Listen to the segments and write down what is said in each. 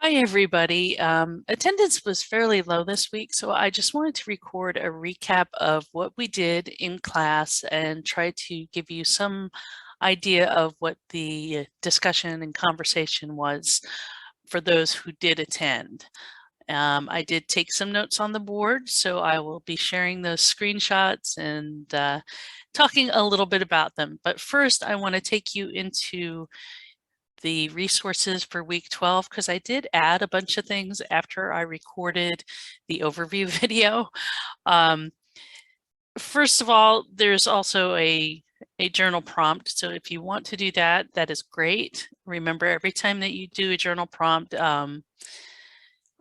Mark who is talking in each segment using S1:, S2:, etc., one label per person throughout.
S1: Hi, everybody. Attendance was fairly low this week, so I just wanted to record a recap of what we did in class and try to give you some idea of what the discussion and conversation was for those who did attend. I did take some notes on the board, so I will be sharing those screenshots and talking a little bit about them. But first, I want to take you into the resources for week 12 because I did add a bunch of things after I recorded the overview video. First of all, there's also a journal prompt. So if you want to do that, that is great. Remember, every time that you do a journal prompt,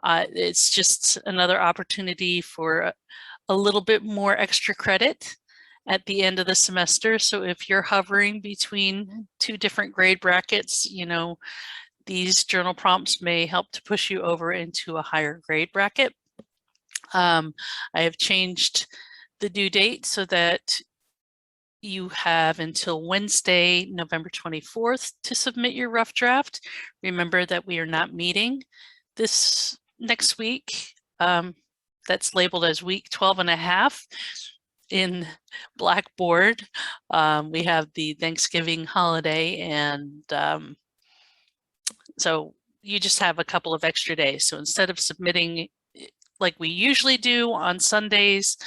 S1: it's just another opportunity for a little bit more extra credit at the end of the semester. So if you're hovering between two different grade brackets, these journal prompts may help to push you over into a higher grade bracket. I have changed the due date so that you have until Wednesday, November 24th to submit your rough draft. Remember that we are not meeting this next week. That's labeled as week 12 and a half in Blackboard. We have the Thanksgiving holiday, and so you just have a couple of extra days. So instead of submitting like we usually do on Sundays,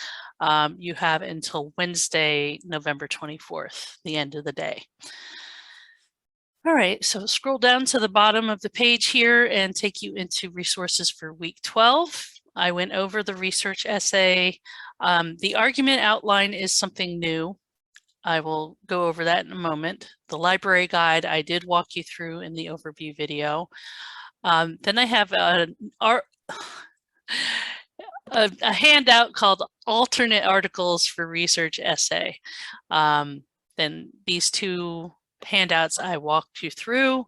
S1: you have until Wednesday, November 24th, the end of the day. All right, so scroll down to the bottom of the page here and take you into resources for week 12. I went over the research essay. The argument outline is something new. I will go over that in a moment. The library guide I did walk you through in the overview video. Then I have a handout called alternate articles for research essay. Then these two handouts I walked you through.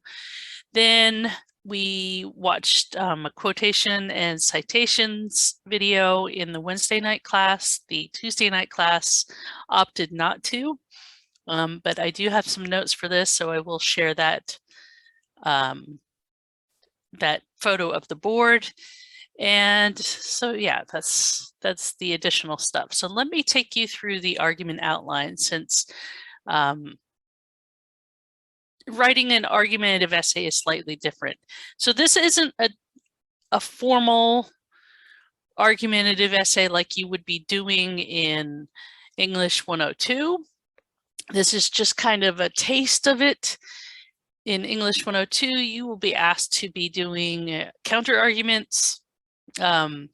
S1: Then we watched a quotation and citations video in the Wednesday night class. The Tuesday night class opted not to, but I do have some notes for this, so I will share that that photo of the board. And so, yeah, that's the additional stuff. So let me take you through the argument outline, since writing an argumentative essay is slightly different. So this isn't a formal argumentative essay like you would be doing in English 102. This is just kind of a taste of it. In English 102, you will be asked to be doing counter arguments. But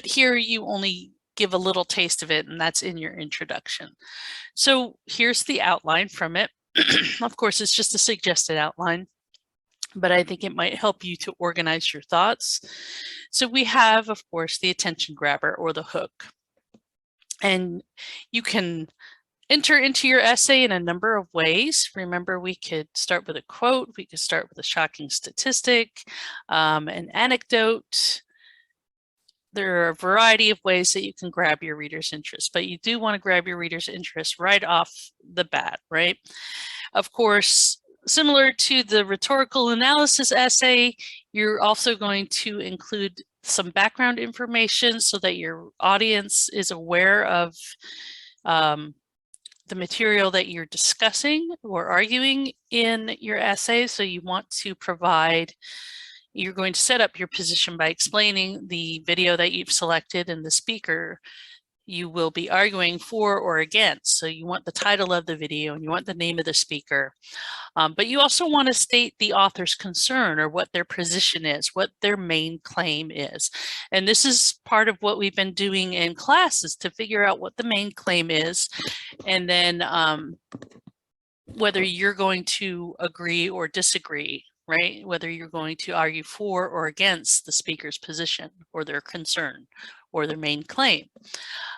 S1: here you only give a little taste of it, and that's in your introduction. So here's the outline from it. Of course, it's just a suggested outline, but I think it might help you to organize your thoughts. So we have, of course, the attention grabber or the hook. And you can enter into your essay in a number of ways. Remember, we could start with a quote, we could start with a shocking statistic, an anecdote. There are a variety of ways that you can grab your reader's interest, but you do want to grab your reader's interest right off the bat, right? Of course, similar to the rhetorical analysis essay, you're also going to include some background information so that your audience is aware of the material that you're discussing or arguing in your essay. So you want to provide, you're going to set up your position by explaining the video that you've selected and the speaker you will be arguing for or against. So you want the title of the video and you want the name of the speaker. But you also want to state the author's concern or what their position is, what their main claim is. And this is part of what we've been doing in classes to figure out what the main claim is. And then whether you're going to agree or disagree, right? Whether you're going to argue for or against the speaker's position or their concern or their main claim.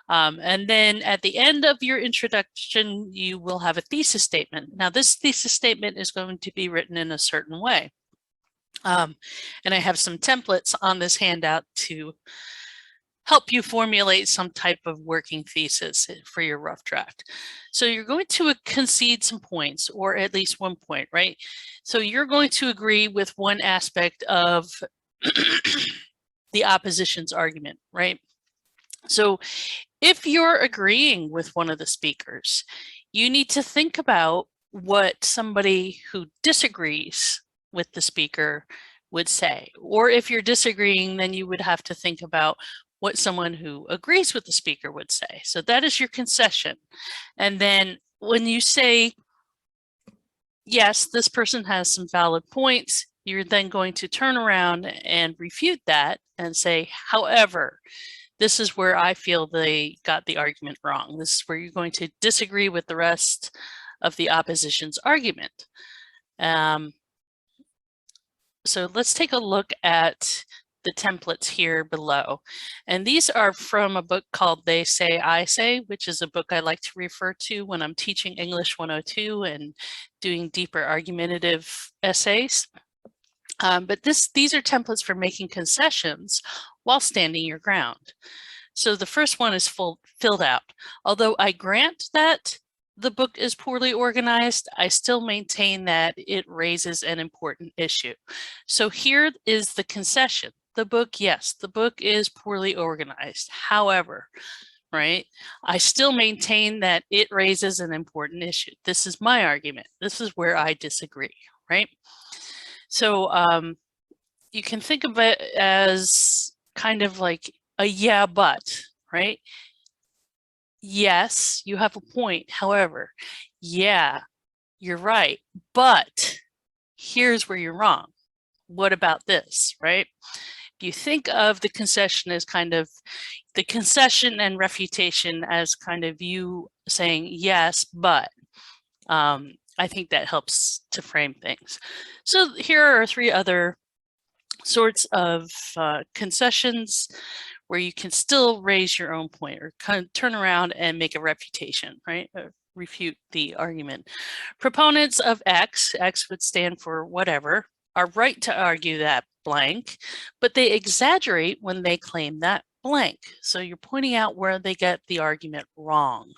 S1: And then at the end of your introduction, you will have a thesis statement. Now, this thesis statement is going to be written in a certain way. And I have some templates on this handout to help you formulate some type of working thesis for your rough draft. So you're going to concede some points, or at least one point, right? So you're going to agree with one aspect of the opposition's argument, right? So if you're agreeing with one of the speakers, you need to think about what somebody who disagrees with the speaker would say. Or if you're disagreeing, then you would have to think about what someone who agrees with the speaker would say. So that is your concession. And then when you say, yes, this person has some valid points, you're then going to turn around and refute that and say, however, this is where I feel they got the argument wrong. This is where you're going to disagree with the rest of the opposition's argument. So let's take a look at the templates here below. And these are from a book called They Say, I Say, which is a book I like to refer to when I'm teaching English 102 and doing deeper argumentative essays. But these are templates for making concessions while standing your ground. So the first one is filled out. Although I grant that the book is poorly organized, I still maintain that it raises an important issue. So here is the concession. The book, yes, the book is poorly organized. However, right, I still maintain that it raises an important issue. This is my argument. This is where I disagree, right? So you can think of it as kind of like a yeah, but, right? Yes, you have a point. However, yeah, you're right, but here's where you're wrong. What about this, right? If you think of the concession as kind of the concession and refutation as kind of you saying yes, but I think that helps to frame things. So here are 3 other sorts of concessions where you can still raise your own point or kind of turn around and make a refutation, right? Refute the argument. Proponents of X would stand for whatever, are right to argue that blank, but they exaggerate when they claim that blank. So you're pointing out where they get the argument wrong.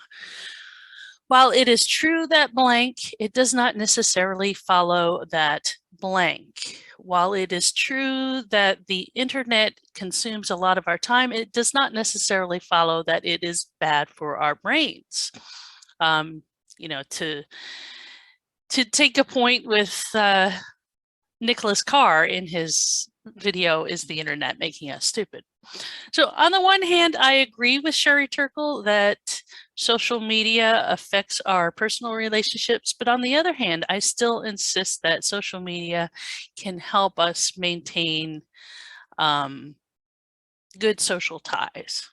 S1: While it is true that blank, it does not necessarily follow that blank. While it is true that the internet consumes a lot of our time, it does not necessarily follow that it is bad for our brains. You know, to take a point with Nicholas Carr in his video, Is the Internet Making Us Stupid? So on the one hand, I agree with Sherry Turkle that social media affects our personal relationships, but on the other hand, I still insist that social media can help us maintain good social ties.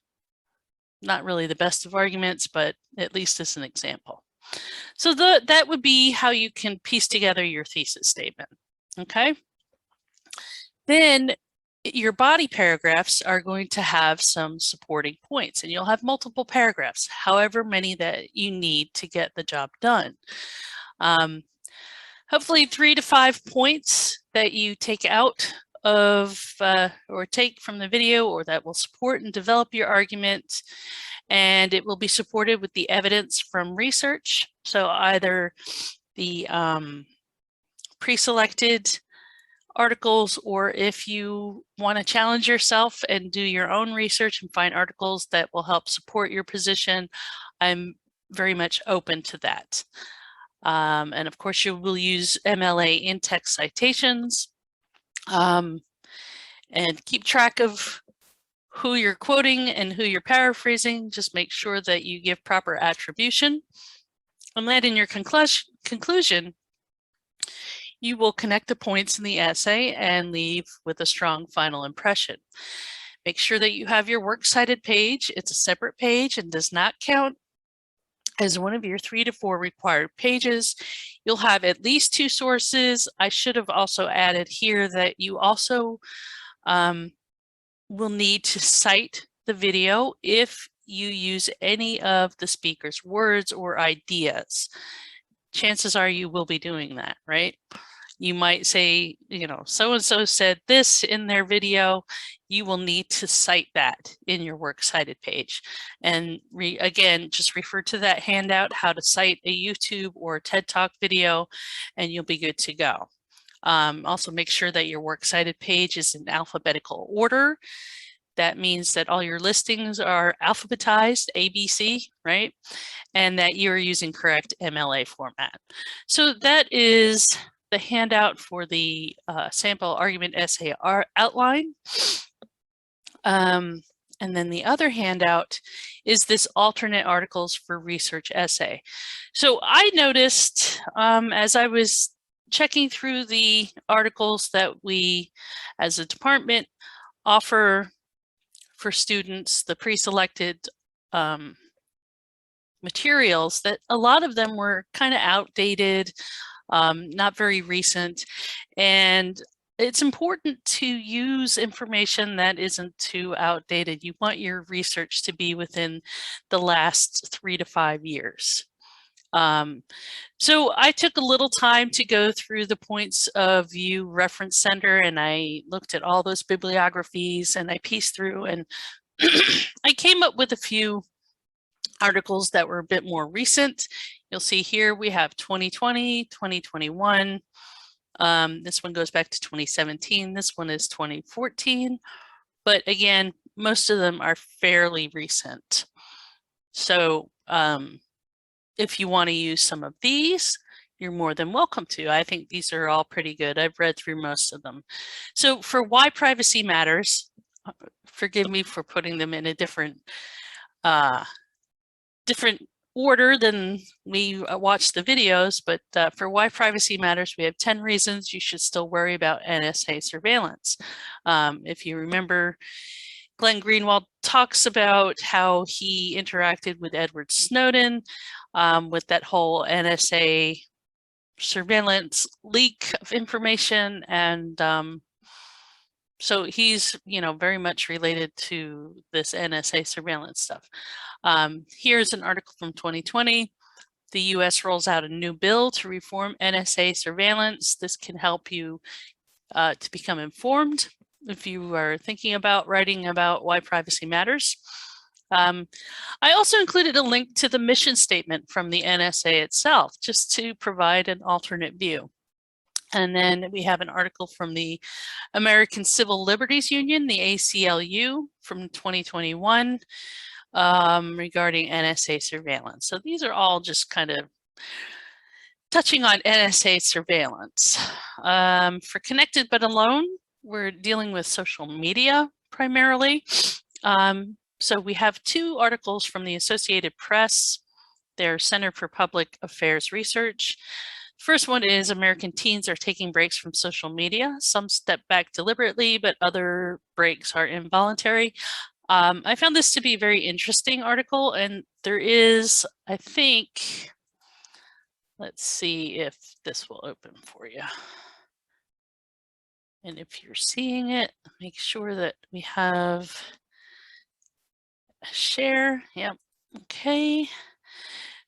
S1: Not really the best of arguments, but at least as an example. So that would be how you can piece together your thesis statement, okay? Then your body paragraphs are going to have some supporting points, and you'll have multiple paragraphs, however many that you need to get the job done. Hopefully 3 to 5 points that you take out of or take from the video, or that will support and develop your argument, and it will be supported with the evidence from research. So either the pre-selected articles, or if you want to challenge yourself and do your own research and find articles that will help support your position, I'm very much open to that. And of course, you will use MLA in-text citations and keep track of who you're quoting and who you're paraphrasing. Just make sure that you give proper attribution. And then in your conclusion, you will connect the points in the essay and leave with a strong final impression. Make sure that you have your works cited page. It's a separate page and does not count as one of your 3 to 4 required pages. You'll have at least 2 sources. I should have also added here that you also will need to cite the video if you use any of the speaker's words or ideas. Chances are you will be doing that, right? You might say, you know, so-and-so said this in their video. You will need to cite that in your works cited page. And again, just refer to that handout, how to cite a YouTube or TED Talk video, and you'll be good to go. Also make sure that your works cited page is in alphabetical order. That means that all your listings are alphabetized, ABC, right? And that you're using correct MLA format. So that is the handout for the sample argument essay outline. And then the other handout is this alternate articles for research essay. So I noticed as I was checking through the articles that we as a department offer for students, the pre-selected materials, that a lot of them were kind of outdated, not very recent. And it's important to use information that isn't too outdated. You want your research to be within the last 3 to 5 years. So I took a little time to go through the Points of View Reference Center, and I looked at all those bibliographies, and I pieced through, and I came up with a few articles that were a bit more recent. You'll see here we have 2020, 2021. This one goes back to 2017. This one is 2014. But again, most of them are fairly recent. So if you want to use some of these, you're more than welcome to. I think these are all pretty good. I've read through most of them. So for Why Privacy Matters, forgive me for putting them in a different order than we watch the videos, but for Why Privacy Matters, we have 10 reasons you should still worry about NSA surveillance. If you remember, Glenn Greenwald talks about how he interacted with Edward Snowden with that whole NSA surveillance leak of information, and so he's, you know, very much related to this NSA surveillance stuff. Here's an article from 2020. The US rolls out a new bill to reform NSA surveillance. This can help you to become informed if you are thinking about writing about why privacy matters. I also included a link to the mission statement from the NSA itself, just to provide an alternate view. And then we have an article from the American Civil Liberties Union, the ACLU, from 2021 regarding NSA surveillance. So these are all just kind of touching on NSA surveillance. For Connected But Alone, we're dealing with social media primarily. So we have 2 articles from the Associated Press, their Center for Public Affairs Research. First one is American teens are taking breaks from social media. Some step back deliberately, but other breaks are involuntary. I found this to be a very interesting article, and there is, I think, let's see if this will open for you. And if you're seeing it, make sure that we have a share. Yep, okay.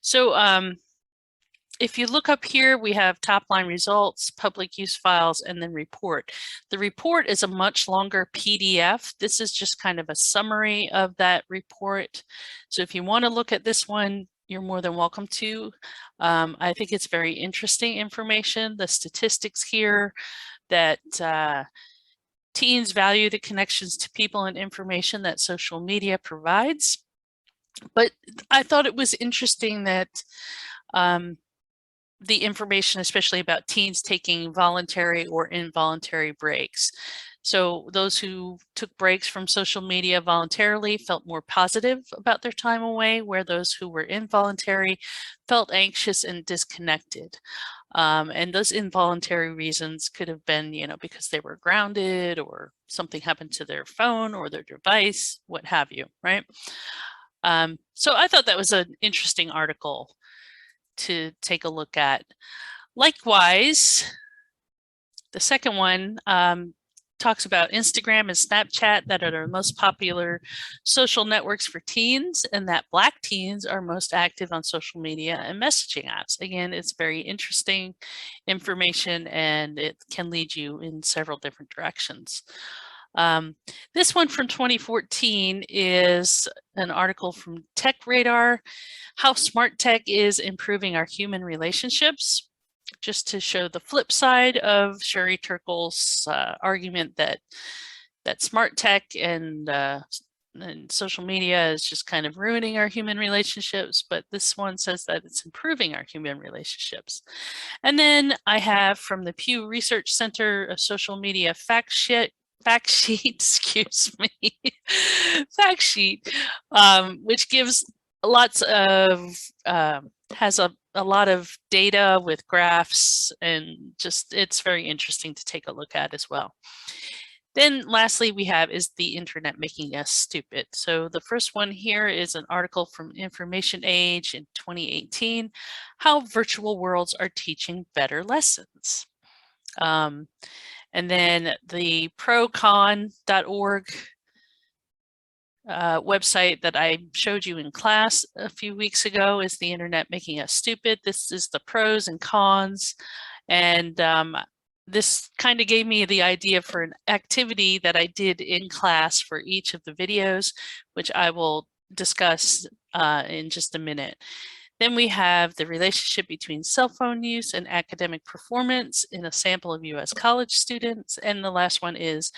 S1: So if you look up here, we have top line results, public use files, and then report. The report is a much longer PDF. This is just kind of a summary of that report. So if you want to look at this one, you're more than welcome to. I think it's very interesting information. The statistics here that teens value the connections to people and information that social media provides. But I thought it was interesting that the information, especially about teens taking voluntary or involuntary breaks. So those who took breaks from social media voluntarily felt more positive about their time away, where those who were involuntary felt anxious and disconnected. And those involuntary reasons could have been, you know, because they were grounded or something happened to their phone or their device, what have you, right? So I thought that was an interesting article to take a look at. Likewise, the second one, talks about Instagram and Snapchat that are the most popular social networks for teens, and that Black teens are most active on social media and messaging apps. Again, it's very interesting information, and it can lead you in several different directions. This one from 2014 is an article from Tech Radar, How Smart Tech is Improving Our Human Relationships, just to show the flip side of Sherry Turkle's argument that smart tech and social media is just kind of ruining our human relationships, but this one says that it's improving our human relationships. And then I have from the Pew Research Center a social media fact sheet, excuse me, fact sheet, which gives lots of, has a lot of data with graphs, and just it's very interesting to take a look at as well. Then lastly, we have is the internet making us stupid? So the first one here is an article from Information Age in 2018, How Virtual Worlds Are Teaching Better Lessons. And then the procon.org website that I showed you in class a few weeks ago is the internet making us stupid. This is the pros and cons. And this kind of gave me the idea for an activity that I did in class for each of the videos, which I will discuss in just a minute. Then we have the relationship between cell phone use and academic performance in a sample of US college students. And the last one is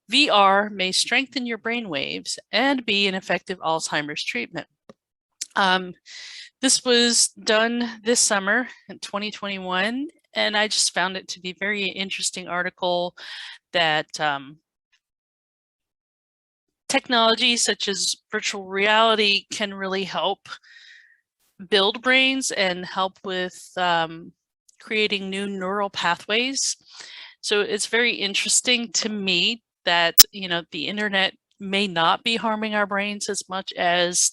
S1: VR may strengthen your brain waves and be an effective Alzheimer's treatment. This was done this summer in 2021, and I just found it to be a very interesting article that technology such as virtual reality can really help build brains and help with creating new neural pathways. So it's very interesting to me that, you know, the internet may not be harming our brains as much as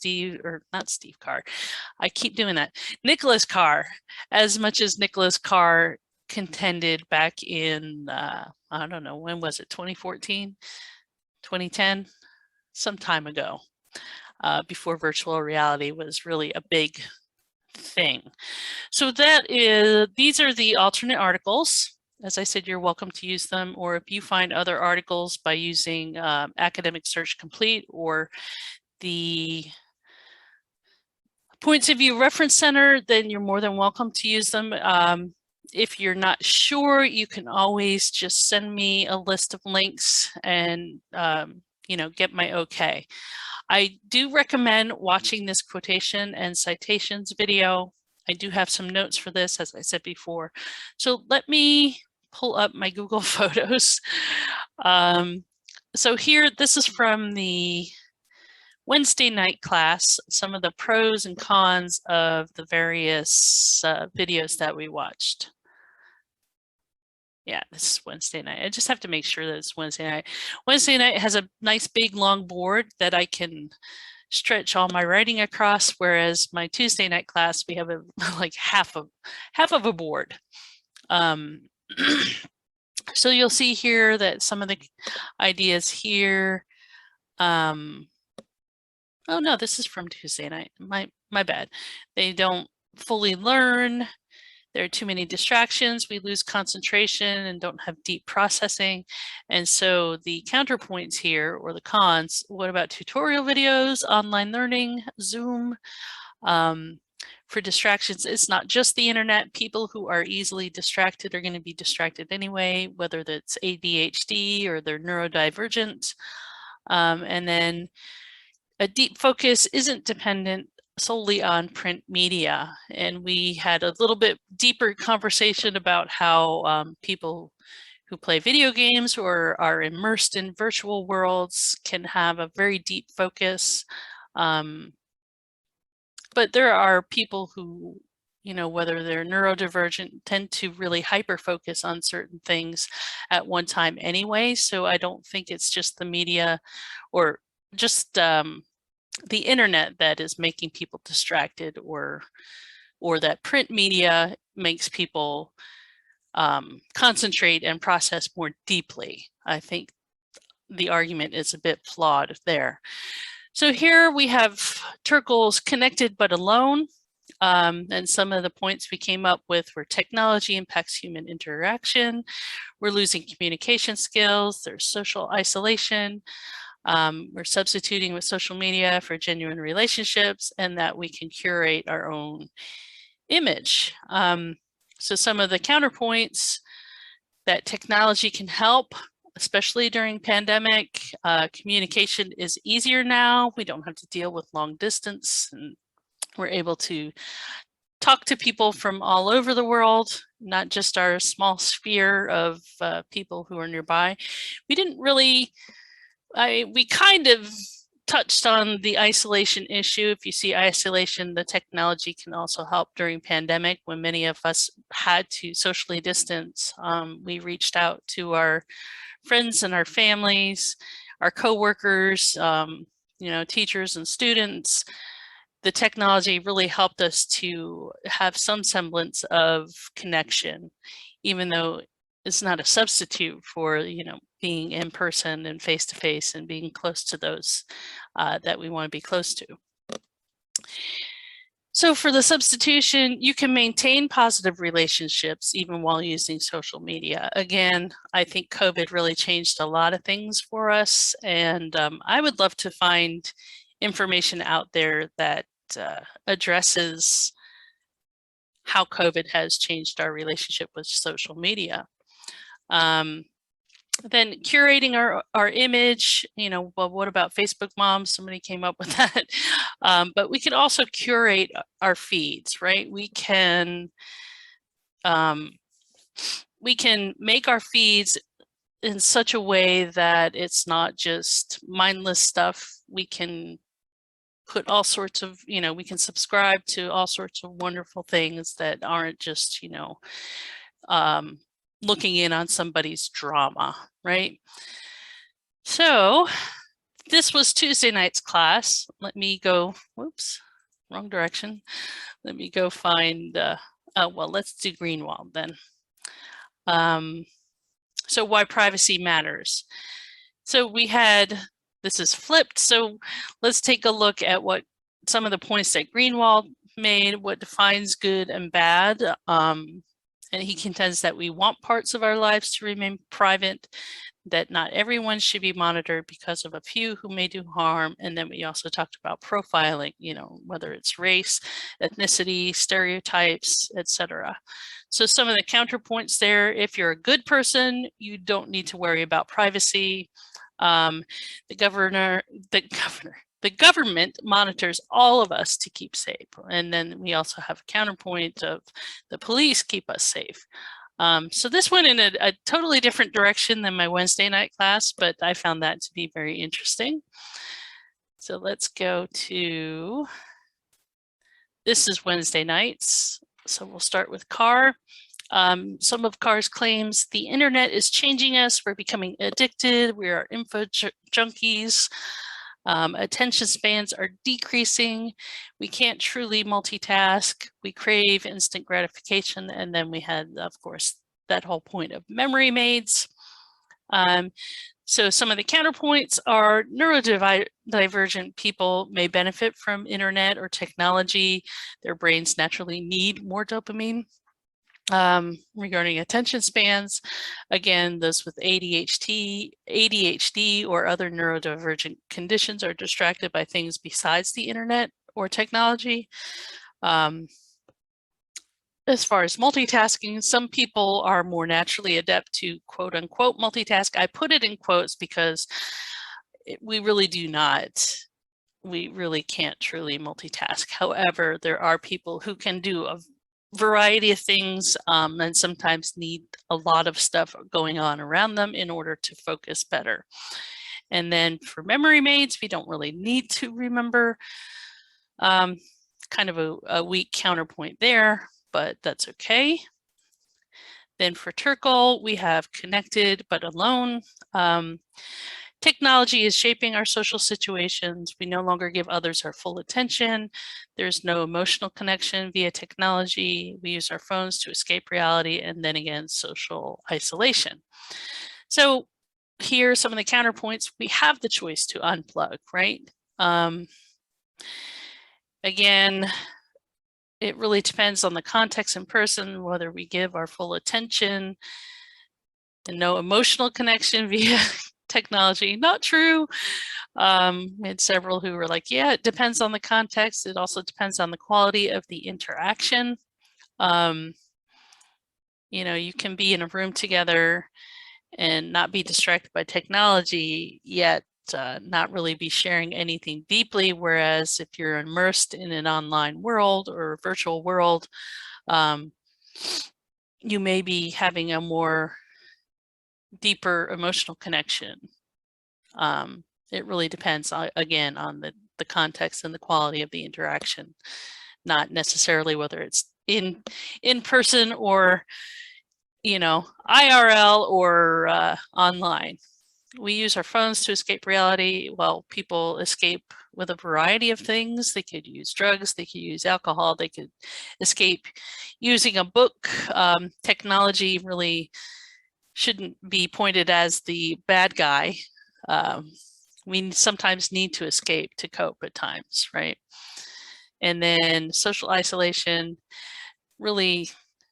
S1: Nicholas Carr, as much as Nicholas Carr contended back in, I don't know, when was it, 2014, 2010, some time ago, before virtual reality was really a big thing. So these are the alternate articles. As I said, you're welcome to use them, or if you find other articles by using Academic Search Complete or the Points of View Reference Center, then you're more than welcome to use them. If you're not sure, you can always just send me a list of links and you know, get my okay. I do recommend watching this quotation and citations video. I do have some notes for this, as I said before. So let me pull up my Google Photos. So here, this is from the Wednesday night class, some of the pros and cons of the various videos that we watched. Yeah, this is Wednesday night. I just have to make sure that it's Wednesday night. Wednesday night has a nice big long board that I can stretch all my writing across, whereas my Tuesday night class, we have like half of a board. So you'll see here that some of the ideas here, oh no, this is from Tuesday night, my bad. They don't fully learn. There are too many distractions, we lose concentration and don't have deep processing. And so the counterpoints here, or the cons, what about tutorial videos, online learning, Zoom? For distractions, it's not just the internet. People who are easily distracted are going to be distracted anyway, whether that's ADHD or they're neurodivergent. And then a deep focus isn't dependent solely on print media. And we had a little bit deeper conversation about how people who play video games or are immersed in virtual worlds can have a very deep focus. But there are people who, you know, whether they're neurodivergent, tend to really hyper-focus on certain things at one time anyway. So I don't think it's just the media or just the internet that is making people distracted, or that print media makes people concentrate and process more deeply. I think the argument is a bit flawed there. So here we have Turkle's connected but alone. And some of the points we came up with were technology impacts human interaction. We're losing communication skills. There's social isolation. We're substituting with social media for genuine relationships, and that we can curate our own image. So some of the counterpoints: that technology can help, especially during pandemic. Communication is easier now. We don't have to deal with long distance, and we're able to talk to people from all over the world, not just our small sphere of people who are nearby. We didn't really, we kind of touched on the isolation issue. If you see isolation, the technology can also help during pandemic when many of us had to socially distance. We reached out to our friends and our families, our coworkers, teachers and students. The technology really helped us to have some semblance of connection, even though it's not a substitute for, being in person and face to face and being close to those that we want to be close to. So for the substitution, you can maintain positive relationships even while using social media. Again, I think COVID really changed a lot of things for us, and I would love to find information out there that addresses how COVID has changed our relationship with social media. Then curating our image, well, what about Facebook moms? Somebody came up with that. But we can also curate our feeds, right? We can make our feeds in such a way that it's not just mindless stuff. We can put all sorts of, we can subscribe to all sorts of wonderful things that aren't just, looking in on somebody's drama, right? So this was Tuesday night's class. Let me go, whoops, wrong direction. Let me go find, well, let's do Greenwald then. So why privacy matters. So we had, this is flipped. So let's take a look at what some of the points that Greenwald made, what defines good and bad. And he contends that we want parts of our lives to remain private, that not everyone should be monitored because of a few who may do harm. And then we also talked about profiling, whether it's race, ethnicity, stereotypes, etc. So some of the counterpoints there: if you're a good person, you don't need to worry about privacy. The government monitors all of us to keep safe. And then we also have a counterpoint of the police keep us safe. So this went in a totally different direction than my Wednesday night class, but I found that to be very interesting. So let's go to, this is Wednesday nights. So we'll start with Carr. Some of Carr's claims: the internet is changing us. We're becoming addicted. We are info junkies. Attention spans are decreasing. We can't truly multitask. We crave instant gratification. And then we had, of course, that whole point of memory maids. So some of the counterpoints are: neurodivergent people may benefit from internet or technology. Their brains naturally need more dopamine. Regarding attention spans, again, those with ADHD or other neurodivergent conditions are distracted by things besides the internet or technology. As far as multitasking, some people are more naturally adept to quote unquote multitask. I put it in quotes because we really do not. We really can't truly multitask. However, there are people who can do a variety of things and sometimes need a lot of stuff going on around them in order to focus better. And then for memory maids, we don't really need to remember. Kind of a weak counterpoint there, but that's okay. Then for Turkle, we have connected but alone. Technology is shaping our social situations. We no longer give others our full attention. There's no emotional connection via technology. We use our phones to escape reality, and then again, social isolation. So here are some of the counterpoints. We have the choice to unplug, right? Again, it really depends on the context and person, whether we give our full attention, and no emotional connection via technology. Not true. We had several who were like, yeah, it depends on the context. It also depends on the quality of the interaction. You know, you can be in a room together and not be distracted by technology, yet not really be sharing anything deeply. Whereas if you're immersed in an online world or a virtual world, you may be having a more deeper emotional connection. It really depends, again, on the context and the quality of the interaction, not necessarily whether it's in person or, you know, IRL or online. We use our phones to escape reality. Well, people escape with a variety of things. They could use drugs, they could use alcohol, they could escape using a book. Technology really shouldn't be pointed as the bad guy. We sometimes need to escape to cope at times, right? And then social isolation, really,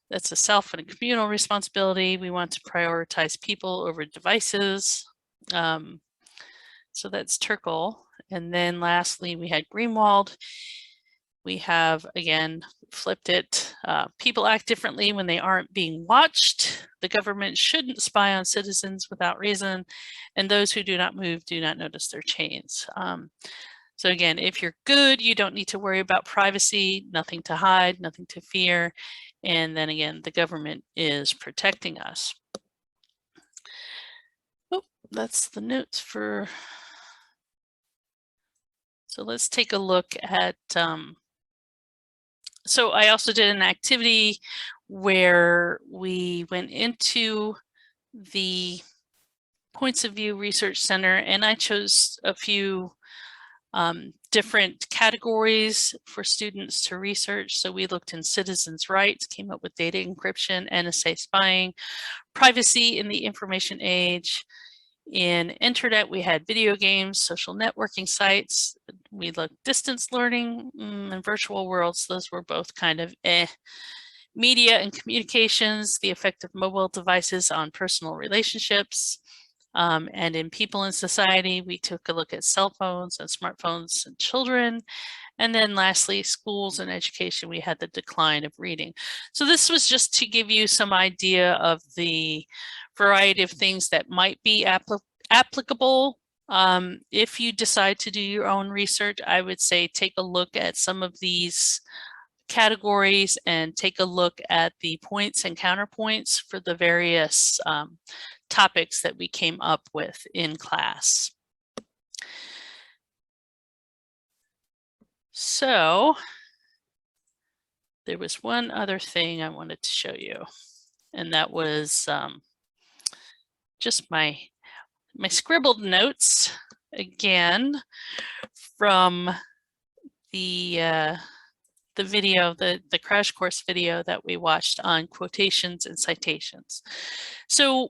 S1: that's a self and a communal responsibility. We want to prioritize people over devices. So that's Turkle. And then lastly, we had Greenwald. We have, again, flipped it. People act differently when they aren't being watched. The government shouldn't spy on citizens without reason. And those who do not move do not notice their chains. So again, if you're good, you don't need to worry about privacy, nothing to hide, nothing to fear. And then again, the government is protecting us. Oh, that's the notes for. So let's take a look at, so I also did an activity where we went into the Points of View Research Center, and I chose a few different categories for students to research. So we looked in citizens' rights, came up with data encryption, NSA spying, privacy in the information age. In internet, we had video games, social networking sites. We looked distance learning and virtual worlds. Those were both kind of Media and communications, the effect of mobile devices on personal relationships. And in people in society, we took a look at cell phones and smartphones and children. And then lastly, schools and education, we had the decline of reading. So this was just to give you some idea of the variety of things that might be applicable. If you decide to do your own research, I would say take a look at some of these categories and take a look at the points and counterpoints for the various topics that we came up with in class. So there was one other thing I wanted to show you, and that was just my scribbled notes again from the video, the crash course video that we watched on quotations and citations. So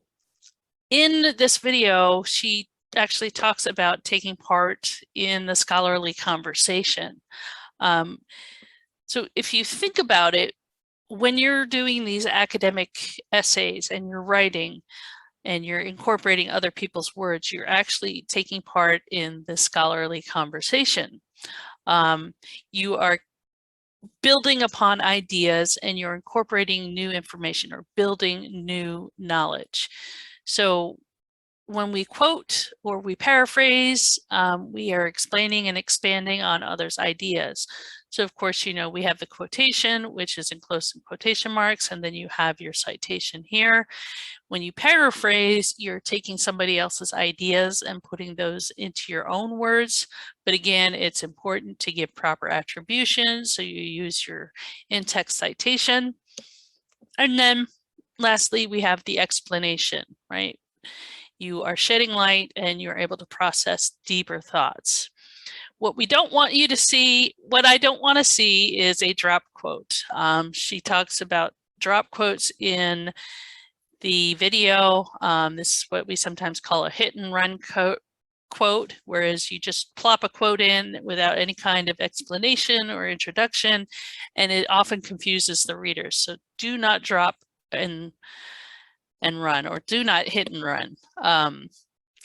S1: in this video, she actually talks about taking part in the scholarly conversation. So if you think about it, when you're doing these academic essays and you're writing and you're incorporating other people's words, you're actually taking part in the scholarly conversation. You are building upon ideas and you're incorporating new information or building new knowledge. So when we quote or we paraphrase, we are explaining and expanding on others' ideas. So of course, you know, we have the quotation, which is enclosed in quotation marks, and then you have your citation here. When you paraphrase, you're taking somebody else's ideas and putting those into your own words. But again, it's important to give proper attribution. So you use your in-text citation. And then lastly, we have the explanation, right? You are shedding light and you're able to process deeper thoughts. What we don't want you to see, what I don't want to see is a drop quote. She talks about drop quotes in the video. This is what we sometimes call a hit and run quote, whereas you just plop a quote in without any kind of explanation or introduction, and it often confuses the readers. So do not drop and run, or do not hit and run.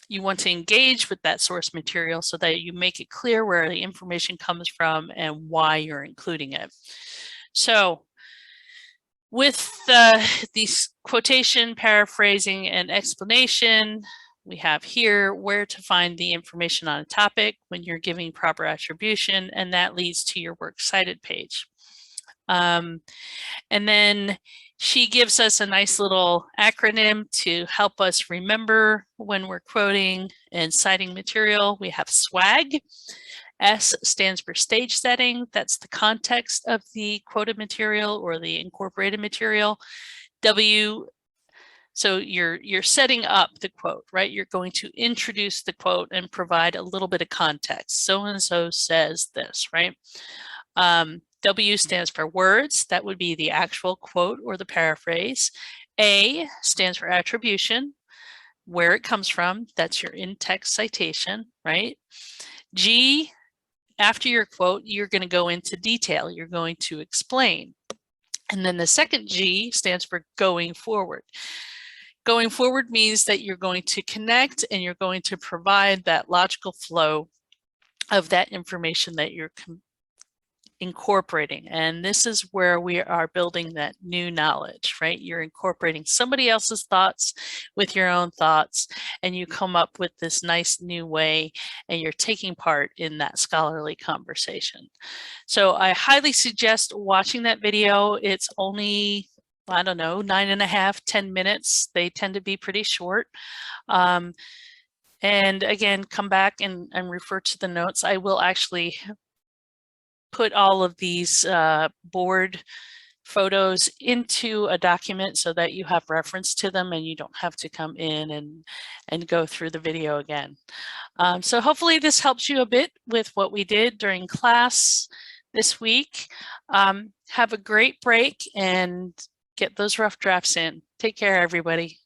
S1: You want to engage with that source material so that you make it clear where the information comes from and why you're including it. So with these quotation, paraphrasing, and explanation, we have here where to find the information on a topic when you're giving proper attribution, and that leads to your works cited page. And then she gives us a nice little acronym to help us remember when we're quoting and citing material. We have SWAG. S stands for stage setting. That's the context of the quoted material or the incorporated material. W, so you're setting up the quote, right? You're going to introduce the quote and provide a little bit of context. So-and-so says this, right? W stands for words. That would be the actual quote or the paraphrase. A stands for attribution, where it comes from. That's your in-text citation, right? G, after your quote, you're going to go into detail. You're going to explain. And then the second G stands for going forward. Going forward means that you're going to connect and you're going to provide that logical flow of that information that you're incorporating. And this is where we are building that new knowledge, right? You're incorporating somebody else's thoughts with your own thoughts, and you come up with this nice new way, and you're taking part in that scholarly conversation. So I highly suggest watching that video. It's only, I don't know, 9.5, 10 minutes. They tend to be pretty short. And again, come back and refer to the notes. I will actually put all of these board photos into a document so that you have reference to them and you don't have to come in and go through the video again. So hopefully this helps you a bit with what we did during class this week. Have a great break and get those rough drafts in. Take care, everybody.